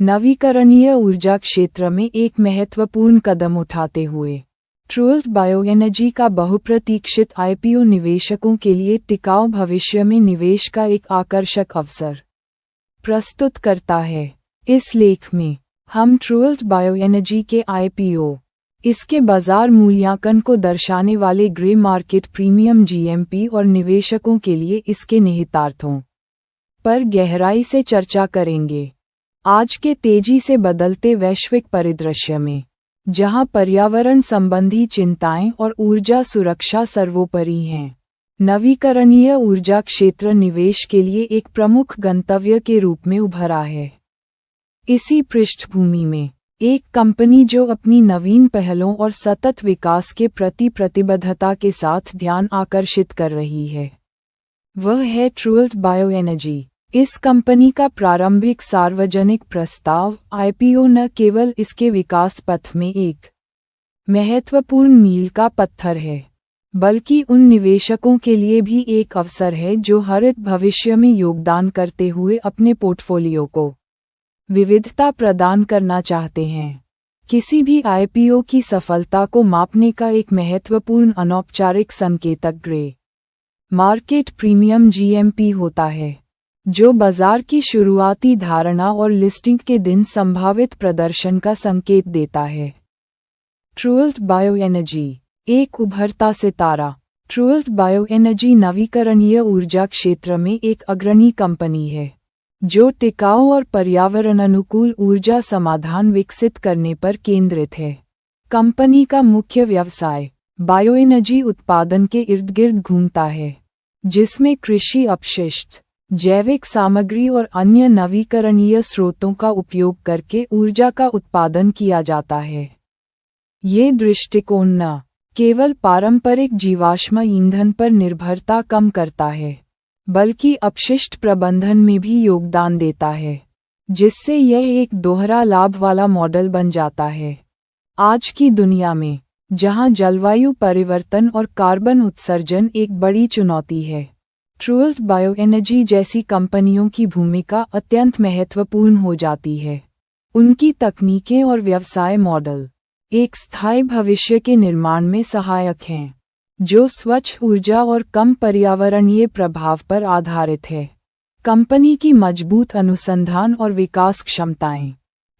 नवीकरणीय ऊर्जा क्षेत्र में एक महत्वपूर्ण कदम उठाते हुए ट्रुअल्ट बायोएनर्जी का बहुप्रतीक्षित आईपीओ निवेशकों के लिए टिकाऊ भविष्य में निवेश का एक आकर्षक अवसर प्रस्तुत करता है। इस लेख में हम ट्रुअल्ट बायोएनर्जी के आईपीओ, इसके बाजार मूल्यांकन को दर्शाने वाले ग्रे मार्केट प्रीमियम जीएमपी और निवेशकों के लिए इसके निहितार्थों पर गहराई से चर्चा करेंगे। आज के तेजी से बदलते वैश्विक परिदृश्य में, जहां पर्यावरण संबंधी चिंताएं और ऊर्जा सुरक्षा सर्वोपरि हैं, नवीकरणीय ऊर्जा क्षेत्र निवेश के लिए एक प्रमुख गंतव्य के रूप में उभरा है। इसी पृष्ठभूमि में एक कंपनी जो अपनी नवीन पहलों और सतत विकास के प्रति प्रतिबद्धता के साथ ध्यान आकर्षित कर रही है, वह है ट्रुअल्ट बायोएनर्जी। इस कंपनी का प्रारंभिक सार्वजनिक प्रस्ताव आईपीओ न केवल इसके विकास पथ में एक महत्वपूर्ण मील का पत्थर है, बल्कि उन निवेशकों के लिए भी एक अवसर है जो हरित भविष्य में योगदान करते हुए अपने पोर्टफोलियो को विविधता प्रदान करना चाहते हैं। किसी भी आईपीओ की सफलता को मापने का एक महत्वपूर्ण अनौपचारिक संकेतक ग्रे मार्केट प्रीमियम जीएमपी होता है, जो बाजार की शुरुआती धारणा और लिस्टिंग के दिन संभावित प्रदर्शन का संकेत देता है। ट्रुअल्ट बायोएनर्जी एक उभरता सितारा। ट्रुअल्ट बायोएनर्जी नवीकरणीय ऊर्जा क्षेत्र में एक अग्रणी कंपनी है, जो टिकाऊ और पर्यावरण अनुकूल ऊर्जा समाधान विकसित करने पर केंद्रित है। कंपनी का मुख्य व्यवसाय बायोएनर्जी उत्पादन के इर्द गिर्द घूमता है, जिसमें कृषि अपशिष्ट, जैविक सामग्री और अन्य नवीकरणीय स्रोतों का उपयोग करके ऊर्जा का उत्पादन किया जाता है। ये दृष्टिकोण न केवल पारंपरिक जीवाश्म ईंधन पर निर्भरता कम करता है, बल्कि अपशिष्ट प्रबंधन में भी योगदान देता है, जिससे यह एक दोहरा लाभ वाला मॉडल बन जाता है। आज की दुनिया में, जहां जलवायु परिवर्तन और कार्बन उत्सर्जन एक बड़ी चुनौती है, ट्रुअल्ट बायोएनर्जी जैसी कंपनियों की भूमिका अत्यंत महत्वपूर्ण हो जाती है। उनकी तकनीकें और व्यवसाय मॉडल एक स्थायी भविष्य के निर्माण में सहायक हैं, जो स्वच्छ ऊर्जा और कम पर्यावरणीय प्रभाव पर आधारित है। कंपनी की मजबूत अनुसंधान और विकास क्षमताएं,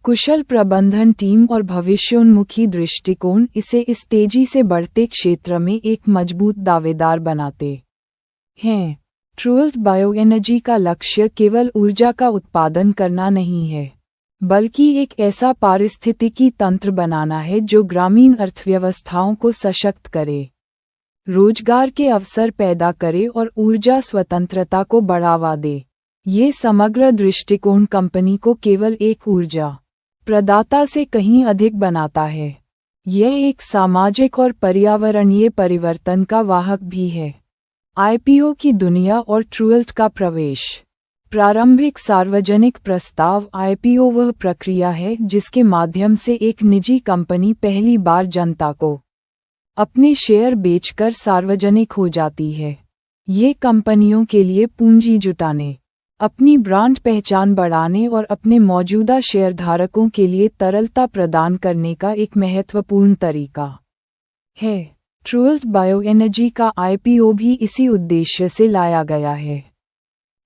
कुशल प्रबंधन टीम और भविष्योन्मुखी दृष्टिकोण इसे इस तेजी से बढ़ते क्षेत्र में एक मजबूत दावेदार बनाते हैं। ट्रुअल्ट बायोएनर्जी का लक्ष्य केवल ऊर्जा का उत्पादन करना नहीं है, बल्कि एक ऐसा पारिस्थितिकी तंत्र बनाना है जो ग्रामीण अर्थव्यवस्थाओं को सशक्त करे, रोजगार के अवसर पैदा करे और ऊर्जा स्वतंत्रता को बढ़ावा दे। ये समग्र दृष्टिकोण कंपनी को केवल एक ऊर्जा प्रदाता से कहीं अधिक बनाता है। यह एक सामाजिक और पर्यावरणीय परिवर्तन का वाहक भी है। आईपीओ की दुनिया और ट्रुअल्ट का प्रवेश। प्रारंभिक सार्वजनिक प्रस्ताव आईपीओ वह प्रक्रिया है जिसके माध्यम से एक निजी कंपनी पहली बार जनता को अपने शेयर बेचकर सार्वजनिक हो जाती है। ये कंपनियों के लिए पूंजी जुटाने, अपनी ब्रांड पहचान बढ़ाने और अपने मौजूदा शेयरधारकों के लिए तरलता प्रदान करने का एक महत्वपूर्ण तरीका है। ट्रुअल्ट बायोएनर्जी का आईपीओ भी इसी उद्देश्य से लाया गया है,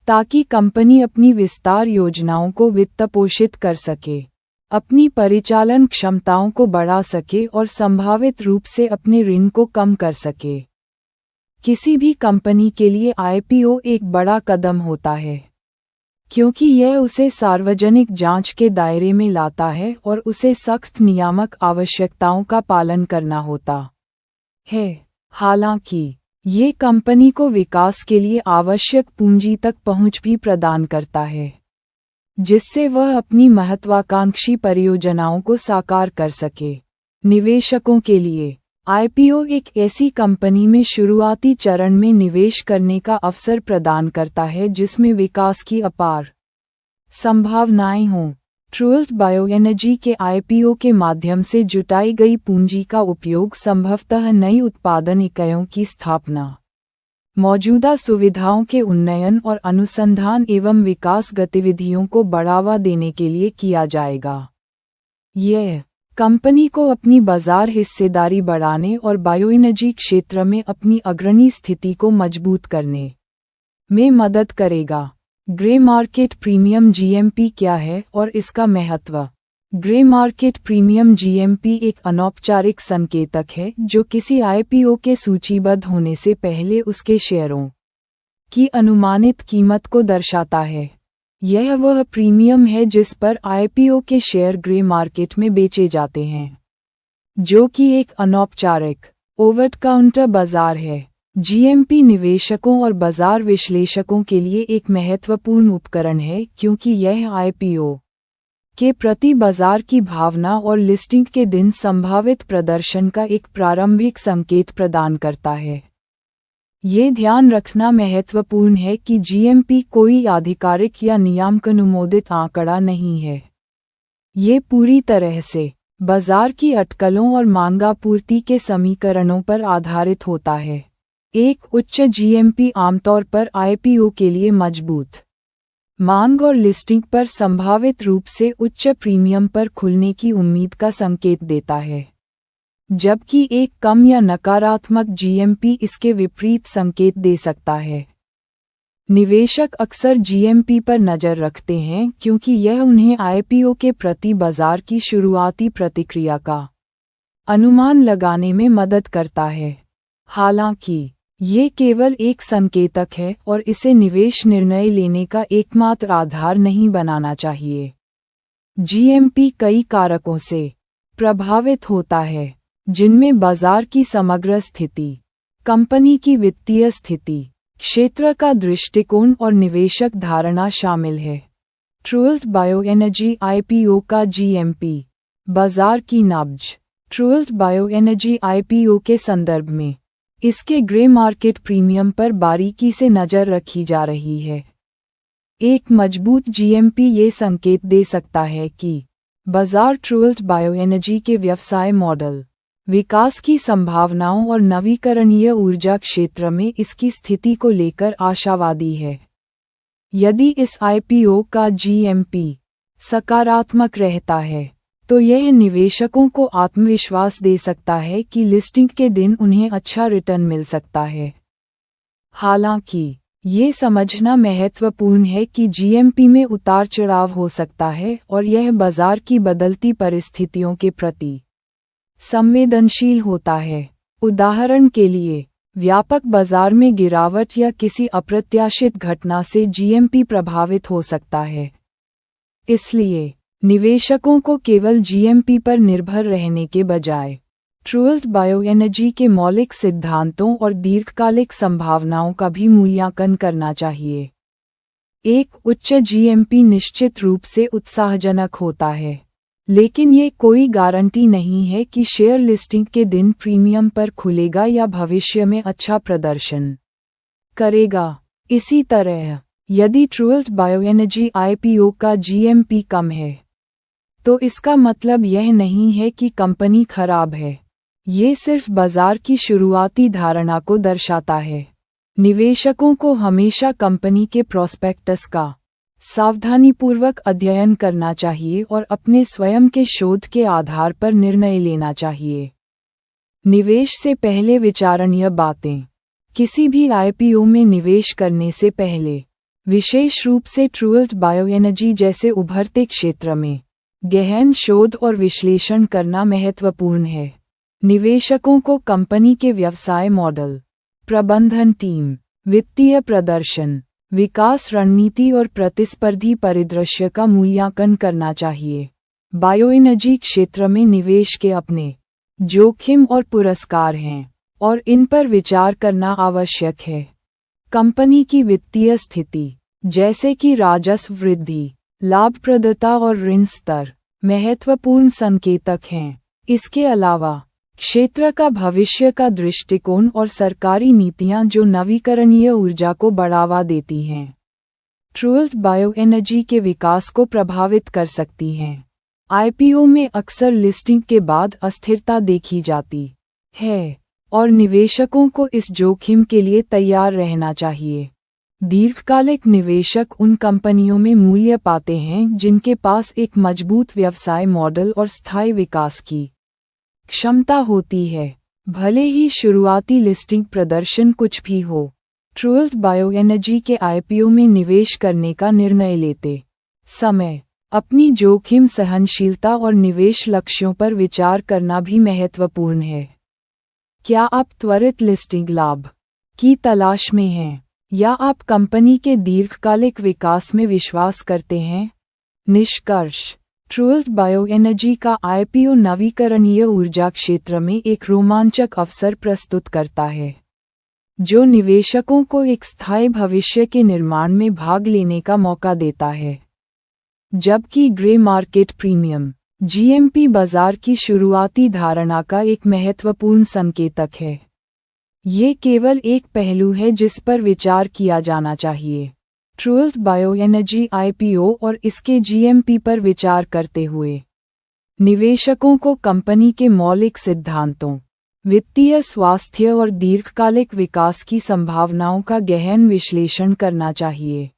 ताकि कंपनी अपनी विस्तार योजनाओं को वित्तपोषित कर सके, अपनी परिचालन क्षमताओं को बढ़ा सके और संभावित रूप से अपने ऋण को कम कर सके। किसी भी कंपनी के लिए आईपीओ एक बड़ा कदम होता है, क्योंकि यह उसे सार्वजनिक जांच के दायरे में लाता है और उसे सख्त नियामक आवश्यकताओं का पालन करना होता है। हालांकि ये कंपनी को विकास के लिए आवश्यक पूंजी तक पहुंच भी प्रदान करता है, जिससे वह अपनी महत्वाकांक्षी परियोजनाओं को साकार कर सके। निवेशकों के लिए आईपीओ एक ऐसी कंपनी में शुरुआती चरण में निवेश करने का अवसर प्रदान करता है जिसमें विकास की अपार संभावनाएं हों। ट्रुअल्ट बायोएनर्जी के आईपीओ के माध्यम से जुटाई गई पूंजी का उपयोग संभवतः नई उत्पादन इकाइयों की स्थापना, मौजूदा सुविधाओं के उन्नयन और अनुसंधान एवं विकास गतिविधियों को बढ़ावा देने के लिए किया जाएगा। यह कंपनी को अपनी बाजार हिस्सेदारी बढ़ाने और बायोएनर्जी क्षेत्र में अपनी अग्रणी स्थिति को मजबूत करने में मदद करेगा। ग्रे मार्केट प्रीमियम जीएमपी क्या है और इसका महत्व? ग्रे मार्केट प्रीमियम जीएमपी एक अनौपचारिक संकेतक है जो किसी आईपीओ के सूचीबद्ध होने से पहले उसके शेयरों की अनुमानित कीमत को दर्शाता है। यह वह प्रीमियम है जिस पर आईपीओ के शेयर ग्रे मार्केट में बेचे जाते हैं, जो कि एक अनौपचारिक ओवर काउंटर बाजार है। जीएमपी निवेशकों और बाजार विश्लेषकों के लिए एक महत्वपूर्ण उपकरण है क्योंकि यह आईपीओ के प्रति बाजार की भावना और लिस्टिंग के दिन संभावित प्रदर्शन का एक प्रारंभिक संकेत प्रदान करता है। ये ध्यान रखना महत्वपूर्ण है कि जीएमपी कोई आधिकारिक या नियामकानुमोदित आंकड़ा नहीं है। ये पूरी तरह से बाजार की अटकलों और मांग-आपूर्ति के समीकरणों पर आधारित होता है। एक उच्च जीएमपी आमतौर पर आईपीओ के लिए मजबूत मांग और लिस्टिंग पर संभावित रूप से उच्च प्रीमियम पर खुलने की उम्मीद का संकेत देता है, जबकि एक कम या नकारात्मक जीएमपी इसके विपरीत संकेत दे सकता है। निवेशक अक्सर जीएमपी पर नज़र रखते हैं क्योंकि यह उन्हें आईपीओ के प्रति बाजार की शुरुआती प्रतिक्रिया का अनुमान लगाने में मदद करता है। हालांकि ये केवल एक संकेतक है और इसे निवेश निर्णय लेने का एकमात्र आधार नहीं बनाना चाहिए। जीएमपी कई कारकों से प्रभावित होता है, जिनमें बाजार की समग्र स्थिति, कंपनी की वित्तीय स्थिति, क्षेत्र का दृष्टिकोण और निवेशक धारणा शामिल है। ट्रुल्ट बायोएनर्जी आईपीओ का जीएमपी। बाजार की नब्ज। ट्रुल्ट बायोएनर्जी आईपीओ के संदर्भ में इसके ग्रे मार्केट प्रीमियम पर बारीकी से नज़र रखी जा रही है। एक मजबूत जीएमपी ये संकेत दे सकता है कि बाजार ट्रुल्ट बायोएनर्जी के व्यवसाय मॉडल, विकास की संभावनाओं और नवीकरणीय ऊर्जा क्षेत्र में इसकी स्थिति को लेकर आशावादी है। यदि इस आईपीओ का जीएमपी सकारात्मक रहता है तो यह निवेशकों को आत्मविश्वास दे सकता है कि लिस्टिंग के दिन उन्हें अच्छा रिटर्न मिल सकता है। हालांकि ये समझना महत्वपूर्ण है कि जीएमपी में उतार चढ़ाव हो सकता है और यह बाजार की बदलती परिस्थितियों के प्रति संवेदनशील होता है। उदाहरण के लिए, व्यापक बाजार में गिरावट या किसी अप्रत्याशित घटना से जीएमपी प्रभावित हो सकता है। इसलिए निवेशकों को केवल जीएमपी पर निर्भर रहने के बजाय ट्रुल्ट बायोएनर्जी के मौलिक सिद्धांतों और दीर्घकालिक संभावनाओं का भी मूल्यांकन करना चाहिए। एक उच्च जीएमपी निश्चित रूप से उत्साहजनक होता है, लेकिन ये कोई गारंटी नहीं है कि शेयर लिस्टिंग के दिन प्रीमियम पर खुलेगा या भविष्य में अच्छा प्रदर्शन करेगा। इसी तरह, यदि ट्रुल्ट बायोएनर्जी आईपीओ का जीएमपी कम है, तो इसका मतलब यह नहीं है कि कंपनी खराब है। ये सिर्फ बाजार की शुरुआती धारणा को दर्शाता है। निवेशकों को हमेशा कंपनी के प्रोस्पेक्टस का सावधानीपूर्वक अध्ययन करना चाहिए और अपने स्वयं के शोध के आधार पर निर्णय लेना चाहिए। निवेश से पहले विचारणीय बातें। किसी भी आईपीओ में निवेश करने से पहले, विशेष रूप से ट्रुल्ट बायोएनर्जी जैसे उभरते क्षेत्र में, गहन शोध और विश्लेषण करना महत्वपूर्ण है। निवेशकों को कंपनी के व्यवसाय मॉडल, प्रबंधन टीम, वित्तीय प्रदर्शन, विकास रणनीति और प्रतिस्पर्धी परिदृश्य का मूल्यांकन करना चाहिए। बायोएनर्जी क्षेत्र में निवेश के अपने जोखिम और पुरस्कार हैं, और इन पर विचार करना आवश्यक है। कंपनी की वित्तीय स्थिति, जैसे कि राजस्व वृद्धि, लाभप्रदता और ऋण स्तर, महत्वपूर्ण संकेतक हैं। इसके अलावा, क्षेत्र का भविष्य का दृष्टिकोण और सरकारी नीतियां जो नवीकरणीय ऊर्जा को बढ़ावा देती हैं, ट्रुल्ट बायोएनर्जी के विकास को प्रभावित कर सकती हैं। आईपीओ में अक्सर लिस्टिंग के बाद अस्थिरता देखी जाती है, और निवेशकों को इस जोखिम के लिए तैयार रहना चाहिए। दीर्घकालिक निवेशक उन कंपनियों में मूल्य पाते हैं जिनके पास एक मजबूत व्यवसाय मॉडल और स्थायी विकास की क्षमता होती है, भले ही शुरुआती लिस्टिंग प्रदर्शन कुछ भी हो। ट्रुल्ट बायोएनर्जी के आईपीओ में निवेश करने का निर्णय लेते समय अपनी जोखिम सहनशीलता और निवेश लक्ष्यों पर विचार करना भी महत्वपूर्ण है। क्या आप त्वरित लिस्टिंग लाभ की तलाश में हैं, या आप कंपनी के दीर्घकालिक विकास में विश्वास करते हैं? निष्कर्ष: ट्रुल्ट बायोएनर्जी का आईपीओ नवीकरणीय ऊर्जा क्षेत्र में एक रोमांचक अवसर प्रस्तुत करता है, जो निवेशकों को एक स्थायी भविष्य के निर्माण में भाग लेने का मौका देता है। जबकि ग्रे मार्केट प्रीमियम (जीएमपी) बाजार की शुरुआती धारणा का एक महत्वपूर्ण संकेतक है, ये केवल एक पहलू है जिस पर विचार किया जाना चाहिए। ट्रुल्ट बायोएनर्जी आईपीओ और इसके जीएमपी पर विचार करते हुए निवेशकों को कंपनी के मौलिक सिद्धांतों, वित्तीय स्वास्थ्य और दीर्घकालिक विकास की संभावनाओं का गहन विश्लेषण करना चाहिए।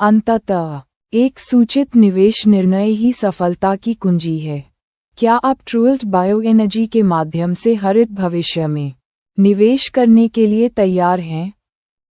अंततः एक सूचित निवेश निर्णय ही सफलता की कुंजी है। क्या आप ट्रुल्ट बायोएनर्जी के माध्यम से हरित भविष्य में निवेश करने के लिए तैयार हैं?